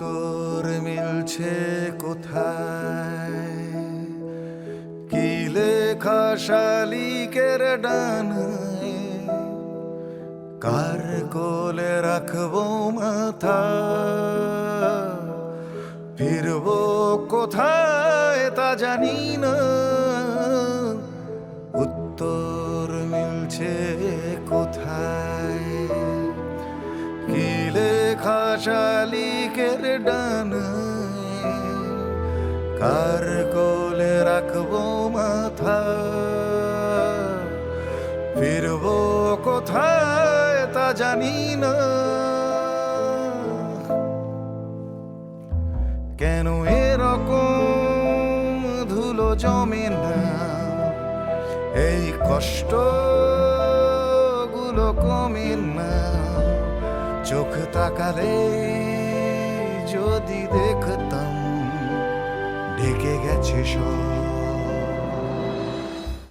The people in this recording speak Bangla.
উত্তর মিলছে কোথায়? কি লেখা শালিকের ডানায়? কার কোলে রাখবো মাথা? ফিরবো কোথায় তা জানি না, উত্তর মিলছে কোথায়? কি লেখা শালিকের ডানায়? কার কোলে রাখবো মাথা? ফিরবো কোথায় তা জানি না। কেন এরকম ধুলো জমে না? এই কষ্ট গুলো কমে না? চোখ তাকালে যদি দেখতাম ঢেকে গেছে সব।